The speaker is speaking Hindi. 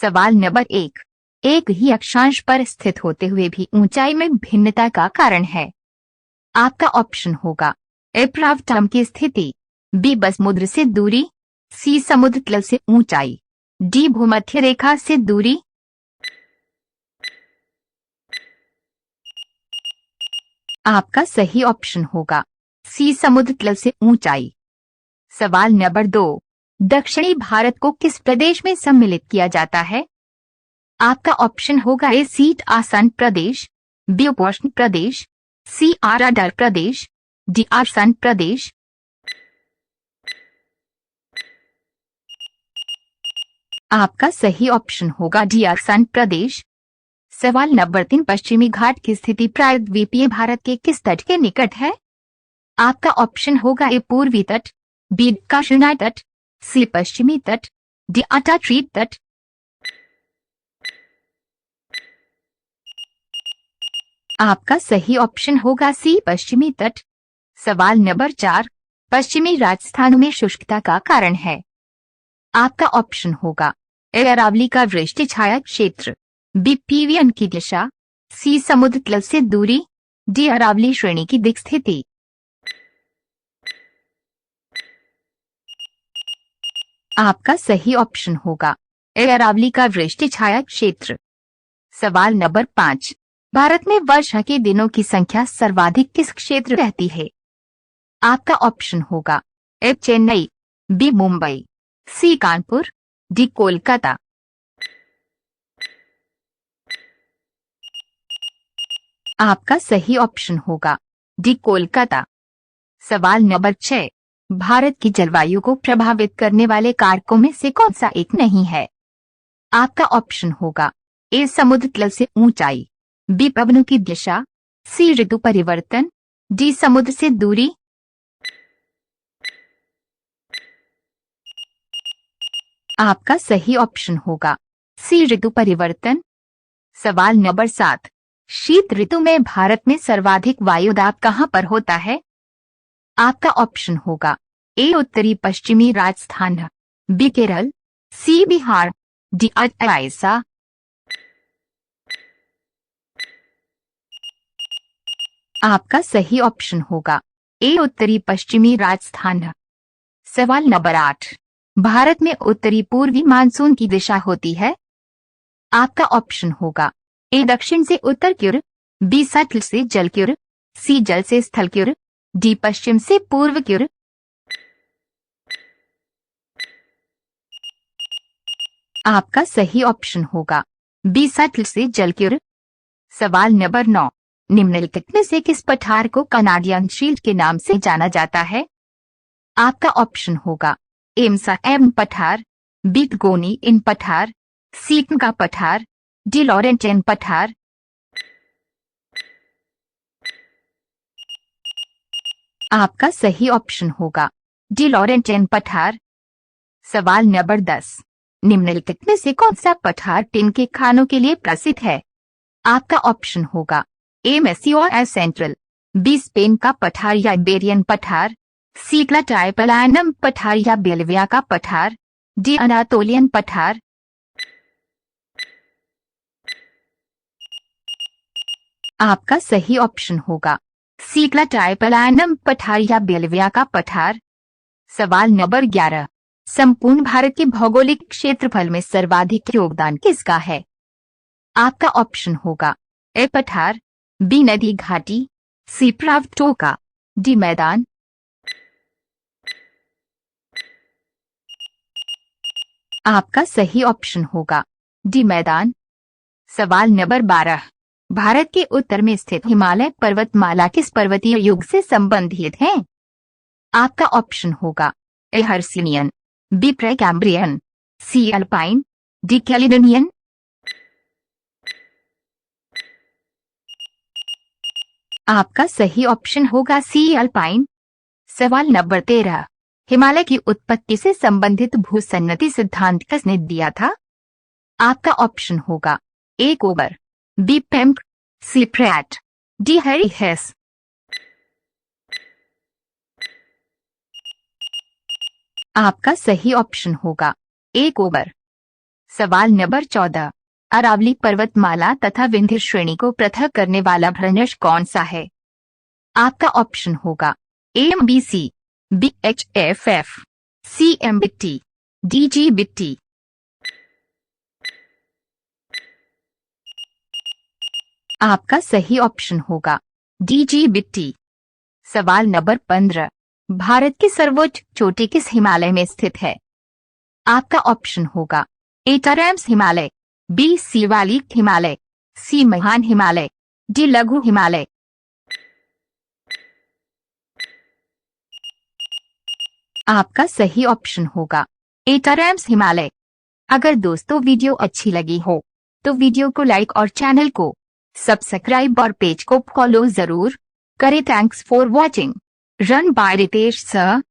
सवाल नंबर 1। एक ही अक्षांश पर स्थित होते हुए भी ऊंचाई में भिन्नता का कारण है। आपका ऑप्शन होगा ए पर्वतम की स्थिति, बी समुद्र से दूरी, सी समुद्र तल से ऊंचाई, डी भूमध्य रेखा से दूरी। आपका सही ऑप्शन होगा सी समुद्र तल से ऊंचाई। सवाल नंबर 2। दक्षिणी भारत को किस प्रदेश में सम्मिलित किया जाता है? आपका ऑप्शन होगा ए शीत आसन प्रदेश, बी उपोष्ण प्रदेश, सी आर्द्र प्रदेश, डी आसन प्रदेश। आपका सही ऑप्शन होगा डी आसन प्रदेश। सवाल नंबर 3। पश्चिमी घाट की स्थिति प्रायद्वीपीय भारत के किस तट के निकट है? आपका ऑप्शन होगा ए पूर्वी तट, बी दक्षिणी तट, सी पश्चिमी तट, डी तटीय तट। आपका सही ऑप्शन होगा सी पश्चिमी तट। सवाल नंबर 4। पश्चिमी राजस्थान में शुष्कता का कारण है। आपका ऑप्शन होगा ए अरावली का वृष्टि छाया क्षेत्र, बी पीवियन की दिशा, सी समुद्र तल से दूरी, डी अरावली श्रेणी की दिक् स्थिति। आपका सही ऑप्शन होगा ए अरावली का वृष्टि छाया क्षेत्र। सवाल नंबर 5। भारत में वर्षा के दिनों की संख्या सर्वाधिक किस क्षेत्र रहती है? आपका ऑप्शन होगा ए चेन्नई, बी मुंबई, सी कानपुर, डी कोलकाता। आपका सही ऑप्शन होगा डी कोलकाता। सवाल नंबर 6। भारत की जलवायु को प्रभावित करने वाले कारकों में से कौन सा एक नहीं है? आपका ऑप्शन होगा ए समुद्र तल से ऊंचाई, बी पवनों की दिशा, सी ऋतु परिवर्तन, डी समुद्र से दूरी। आपका सही ऑप्शन होगा सी ऋतु परिवर्तन। सवाल नंबर 7। शीत ऋतु में भारत में सर्वाधिक वायुदाब कहां पर होता है? आपका ऑप्शन होगा ए उत्तरी पश्चिमी राजस्थान, बी केरल, सी बिहार, डी उड़ीसा। आपका सही ऑप्शन होगा ए उत्तरी पश्चिमी राजस्थान। सवाल नंबर 8। भारत में उत्तरी पूर्वी मानसून की दिशा होती है। आपका ऑप्शन होगा ए दक्षिण से उत्तर की ओर, बी सतल से जल की ओर, सी जल से स्थल की ओर, डी पश्चिम से पूर्व की ओर। आपका सही ऑप्शन होगा बी सतल से जल की ओर। सवाल नंबर 9। निम्नलिखित में से किस पठार को कनाडियन शील्ड के नाम से जाना जाता है? आपका ऑप्शन होगा एम्सा एम पठार, बी गोनी इन पठार, सी का पठार, डी लॉरेंटेन पठार। आपका सही ऑप्शन होगा डी लॉरेंटेन पठार। सवाल नंबर 10। निम्नलिखित में से कौन सा पठार टिन के खानों के लिए प्रसिद्ध है? आपका ऑप्शन होगा ए मेसिओ सेंट्रल, बी स्पेन का पठार या इबेरियन पठार, सी क्लाटाइपलानम पठार या बेल्विया का पठार, डी अनातोलियन पठार। आपका सही ऑप्शन होगा सी क्लाटाइपलानम पठार या बेल्विया का पठार। सवाल नंबर 11। संपूर्ण भारत के भौगोलिक क्षेत्रफल में सर्वाधिक योगदान किसका है? आपका ऑप्शन होगा ए पठार, बी नदी घाटी, सी पर्वतों, डी मैदान। आपका सही ऑप्शन होगा डी मैदान। सवाल नंबर 12। भारत के उत्तर में स्थित हिमालय पर्वतमाला किस पर्वतीय युग से संबंधित है? आपका ऑप्शन होगा ए हर्सिनियन, बी प्रेकैम्ब्रियन, सी अल्पाइन, डी कैलिडोनियन। आपका सही ऑप्शन होगा सी अल्पाइन। सवाल नंबर 13। हिमालय की उत्पत्ति से संबंधित भूसन्नति सिद्धांत किसने दिया था? आपका ऑप्शन होगा ए कोबर, बी पेम्प, सी प्रैट, डी हैरी हेस। आपका सही ऑप्शन होगा ए कोबर। सवाल नंबर 14, अरावली पर्वतमाला तथा विंध्य श्रेणी को पृथक करने वाला भ्रंश कौन सा है? आपका ऑप्शन होगा AMBC, BHFF, CMBT, DGBT। आपका सही ऑप्शन होगा DGBT। सवाल नंबर 15, भारत की सर्वोच्च चोटी किस हिमालय में स्थित है? आपका ऑप्शन होगा A टरैम्स Himalaya, B Shivalik Himalaya, C महान हिमालय, D लघु हिमालय। आपका सही ऑप्शन होगा A टरैम्स हिमालय। अगर दोस्तों वीडियो अच्छी लगी हो तो वीडियो को लाइक और चैनल को सब्सक्राइब और पेज को फॉलो जरूर करें। Thanks for watching. Run by Ritesh sir.